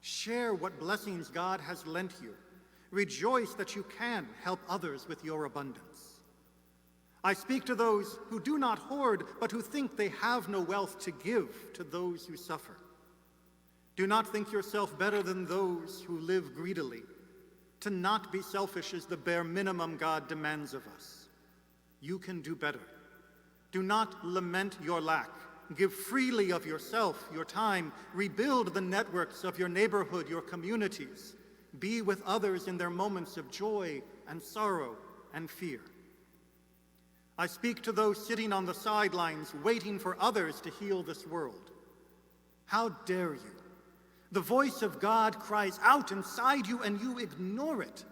S19: Share what blessings God has lent you. Rejoice that you can help others with your abundance. I speak to those who do not hoard, but who think they have no wealth to give to those who suffer. Do not think yourself better than those who live greedily. To not be selfish is the bare minimum God demands of us. You can do better. Do not lament your lack. Give freely of yourself, your time. Rebuild the networks of your neighborhood, your communities. Be with others in their moments of joy and sorrow and fear. I speak to those sitting on the sidelines, waiting for others to heal this world. How dare you? The voice of God cries out inside you, and you ignore it.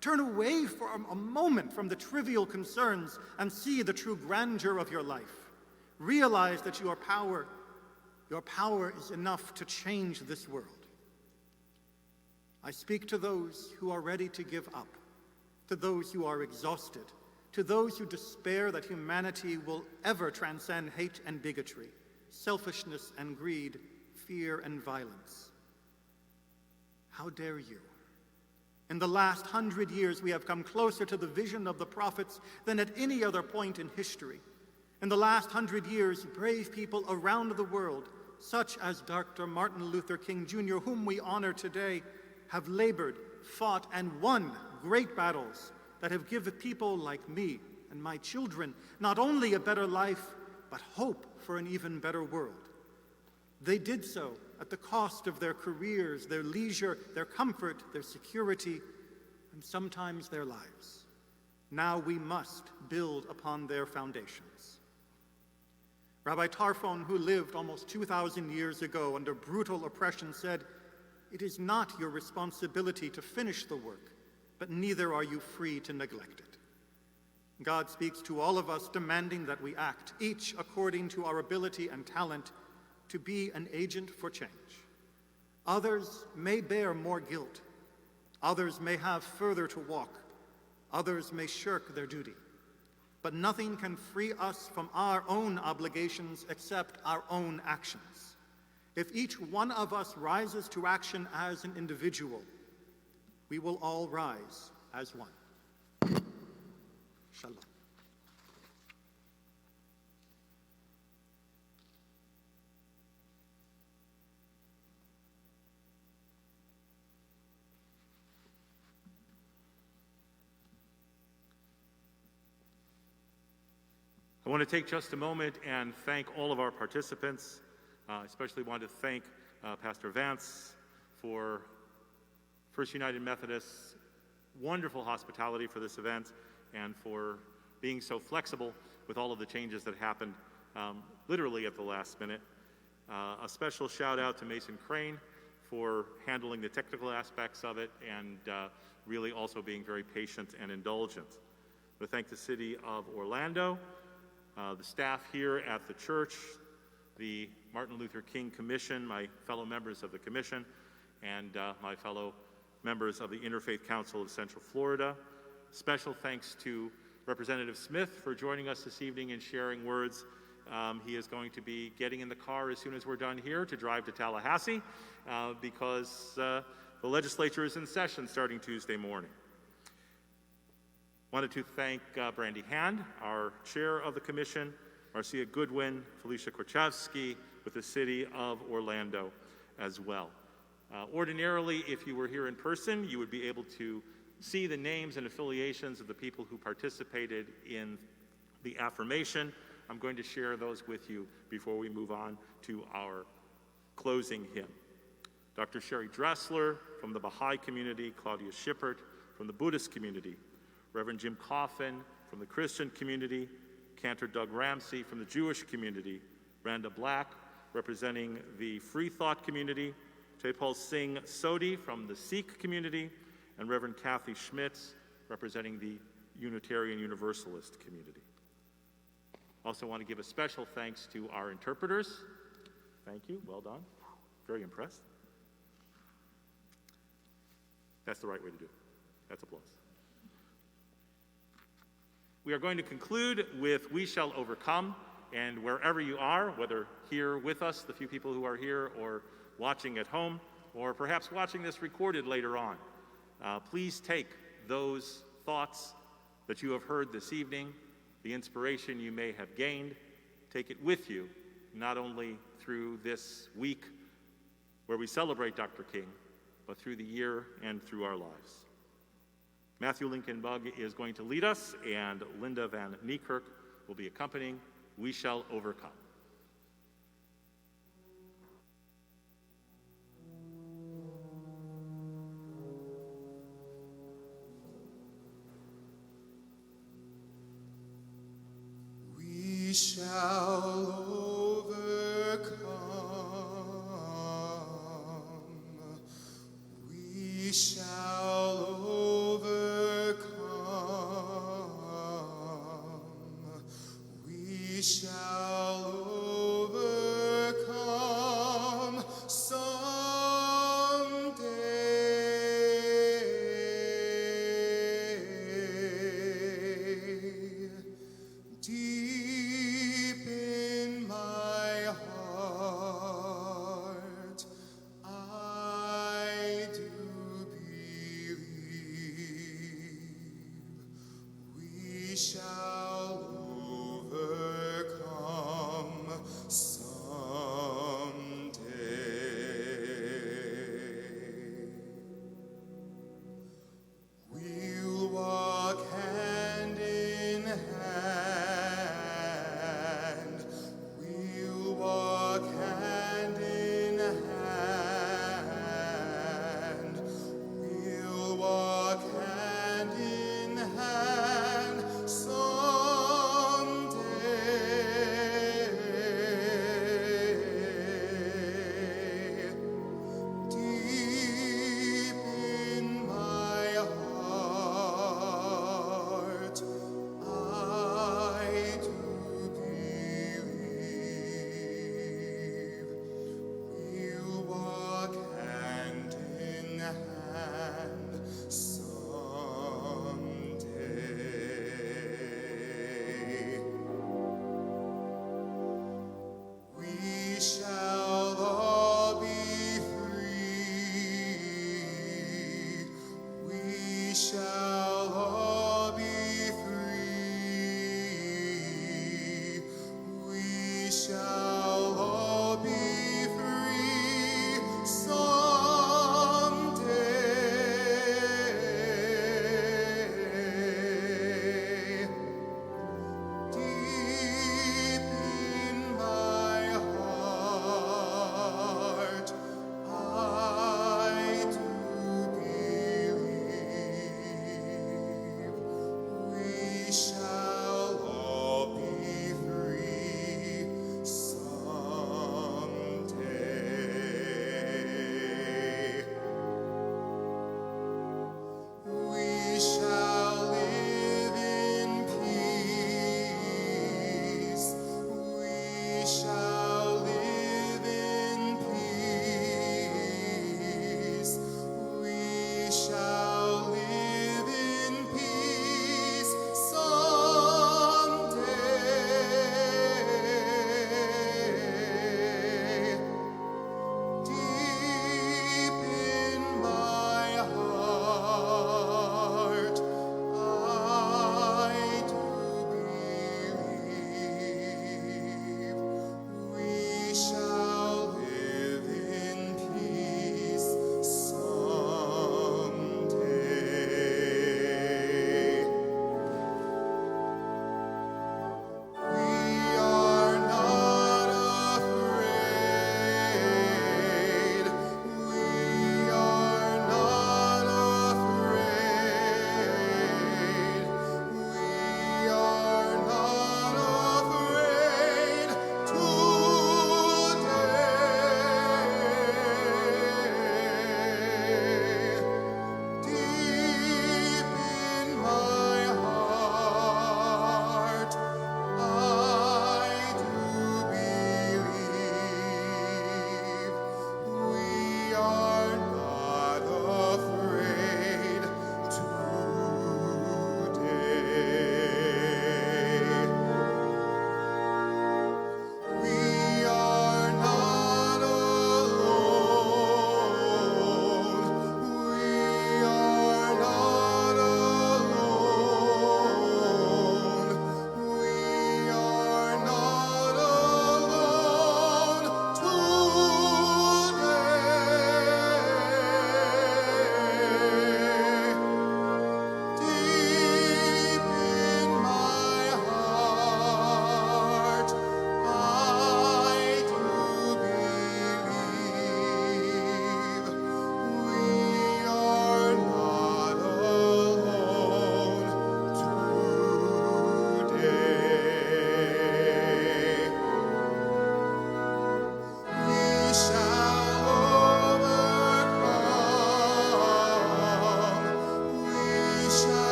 S19: Turn away for a moment from the trivial concerns and see the true grandeur of your life. Realize that your power is enough to change this world. I speak to those who are ready to give up, to those who are exhausted, to those who despair that humanity will ever transcend hate and bigotry, selfishness and greed, fear and violence. How dare you? In the last 100 years, we have come closer to the vision of the prophets than at any other point in history. In the last 100 years, brave people around the world, such as Dr. Martin Luther King Jr., whom we honor today, have labored, fought, and won great battles that have given people like me and my children not only a better life, but hope for an even better world. They did so at the cost of their careers, their leisure, their comfort, their security, and sometimes their lives. Now we must build upon their foundations. Rabbi Tarfon, who lived almost 2,000 years ago under brutal oppression, said, "It is not your responsibility to finish the work, but neither are you free to neglect it." God speaks to all of us, demanding that we act, each according to our ability and talent, to be an agent for change. Others may bear more guilt. Others may have further to walk. Others may shirk their duty. But nothing can free us from our own obligations except our own actions. If each one of us rises to action as an individual, we will all rise as one. Shalom.
S13: I want to take just a moment and thank all of our participants. I especially want to thank Pastor Vance for First United Methodist's wonderful hospitality for this event and for being so flexible with all of the changes that happened literally at the last minute. A special shout out to Mason Crane for handling the technical aspects of it and really also being very patient and indulgent. I want to thank the City of Orlando, the staff here at the church, the Martin Luther King Commission, my fellow members of the commission, and my fellow members of the Interfaith Council of Central Florida. Special thanks to Representative Smith for joining us this evening and sharing words. He is going to be getting in the car as soon as we're done here to drive to Tallahassee because the legislature is in session starting Tuesday morning. Wanted to thank Brandy Hand, our chair of the commission, Marcia Goodwin, Felicia Korchowski with the City of Orlando as well. Ordinarily, if you were here in person, you would be able to see the names and affiliations of the people who participated in the affirmation. I'm going to share those with you before we move on to our closing hymn. Dr. Sherry Dressler from the Baha'i community, Claudia Shippert from the Buddhist community, Reverend Jim Coffin from the Christian community, Cantor Doug Ramsey from the Jewish community, Randa Black representing the Free Thought community, Jaypal Singh Sodhi from the Sikh community, and Reverend Kathy Schmitz representing the Unitarian Universalist community. Also want to give a special thanks to our interpreters. Thank you, well done. Very impressed. That's the right way to do it. That's applause. We are going to conclude with We Shall Overcome, and wherever you are, whether here with us, the few people who are here, or watching at home, or perhaps watching this recorded later on, please take those thoughts that you have heard this evening, the inspiration you may have gained, take it with you, not only through this week where we celebrate Dr. King, but through the year and through our lives. Matthew Lincoln Bugg is going to lead us, and Linda Van Niekirk will be accompanying. We shall overcome.
S2: We shall overcome. We shall overcome. We shall